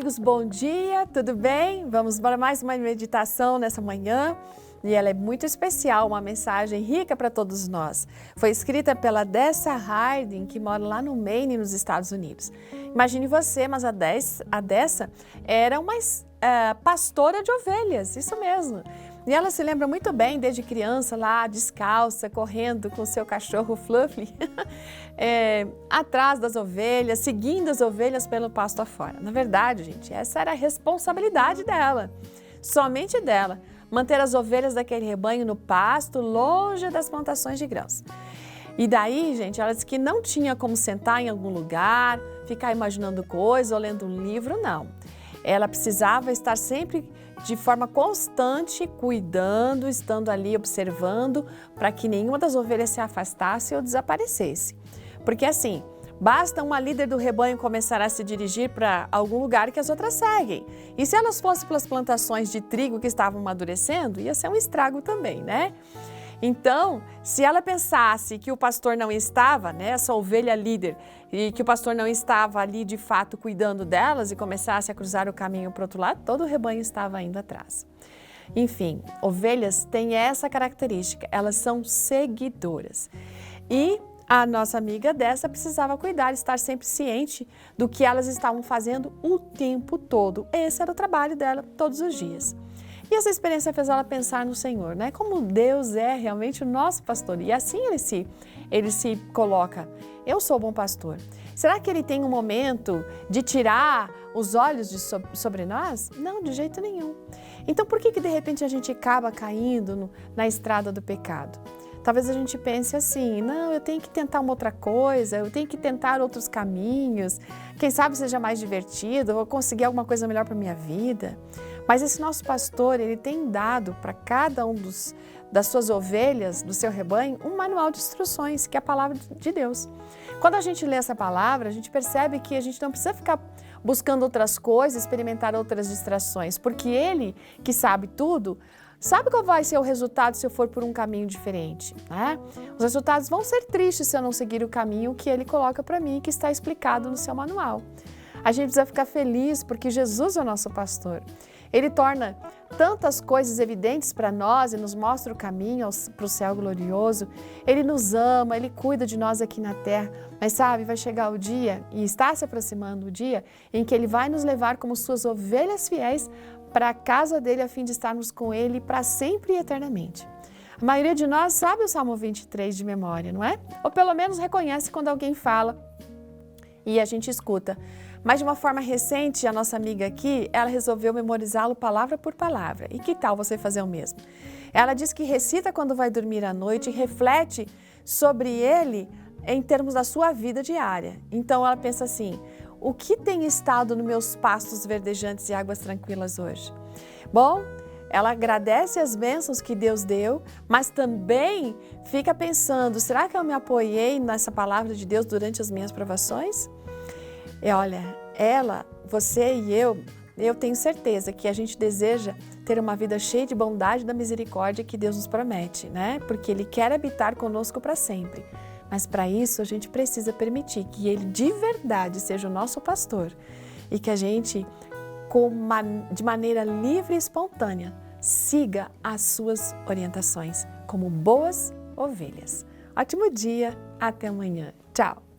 amigos, bom dia, tudo bem? Vamos para mais uma meditação nessa manhã e ela é muito especial, uma mensagem rica para todos nós. Foi escrita pela Dessa Harding, que mora lá no Maine, nos Estados Unidos. Imagine você, mas a Dessa era uma pastora de ovelhas, isso mesmo. E ela se lembra muito bem, desde criança, lá descalça, correndo com seu cachorro Fluffy, atrás das ovelhas, seguindo as ovelhas pelo pasto afora. Na verdade, gente, essa era a responsabilidade dela, somente dela, manter as ovelhas daquele rebanho no pasto, longe das plantações de grãos. E daí, gente, ela disse que não tinha como sentar em algum lugar, ficar imaginando coisas ou lendo um livro, não. Ela precisava estar sempre de forma constante, cuidando, estando ali, observando, para que nenhuma das ovelhas se afastasse ou desaparecesse. Porque assim, basta uma líder do rebanho começar a se dirigir para algum lugar que as outras seguem. E se elas fossem pelas plantações de trigo que estavam amadurecendo, ia ser um estrago também, né? Então, se ela pensasse que o pastor não estava, né, essa ovelha líder, e que o pastor não estava ali de fato cuidando delas e começasse a cruzar o caminho para o outro lado, todo o rebanho estava indo atrás. Enfim, ovelhas têm essa característica, elas são seguidoras. E a nossa amiga Dessa precisava cuidar, estar sempre ciente do que elas estavam fazendo o tempo todo. Esse era o trabalho dela todos os dias. E essa experiência fez ela pensar no Senhor, né? Como Deus é realmente o nosso pastor. E assim ele se coloca, eu sou o bom pastor. Será que ele tem um momento de tirar os olhos sobre nós? Não, de jeito nenhum. Então por que de repente a gente acaba caindo na estrada do pecado? Talvez a gente pense assim, não, eu tenho que tentar uma outra coisa, eu tenho que tentar outros caminhos, quem sabe seja mais divertido, eu vou conseguir alguma coisa melhor para a minha vida. Mas esse nosso pastor, ele tem dado para cada um das suas ovelhas, do seu rebanho, um manual de instruções, que é a palavra de Deus. Quando a gente lê essa palavra, a gente percebe que a gente não precisa ficar buscando outras coisas, experimentar outras distrações, porque ele, que sabe tudo, sabe qual vai ser o resultado se eu for por um caminho diferente, né? Os resultados vão ser tristes se eu não seguir o caminho que ele coloca para mim, que está explicado no seu manual. A gente precisa ficar feliz porque Jesus é o nosso pastor. Ele torna tantas coisas evidentes para nós e nos mostra o caminho para o céu glorioso. Ele nos ama, Ele cuida de nós aqui na terra. Mas sabe, vai chegar o dia, e está se aproximando o dia, em que Ele vai nos levar como suas ovelhas fiéis para a casa dEle, a fim de estarmos com Ele para sempre e eternamente. A maioria de nós sabe o Salmo 23 de memória, não é? Ou pelo menos reconhece quando alguém fala e a gente escuta. Mas de uma forma recente, a nossa amiga aqui, ela resolveu memorizá-lo palavra por palavra. E que tal você fazer o mesmo? Ela diz que recita quando vai dormir à noite e reflete sobre ele em termos da sua vida diária. Então ela pensa assim, o que tem estado nos meus pastos verdejantes e águas tranquilas hoje? Bom, ela agradece as bênçãos que Deus deu, mas também fica pensando, será que eu me apoiei nessa palavra de Deus durante as minhas provações? E olha, você e eu tenho certeza que a gente deseja ter uma vida cheia de bondade e da misericórdia que Deus nos promete, né? Porque Ele quer habitar conosco para sempre. Mas para isso a gente precisa permitir que Ele de verdade seja o nosso pastor e que a gente, de maneira livre e espontânea, siga as suas orientações como boas ovelhas. Ótimo dia, até amanhã. Tchau!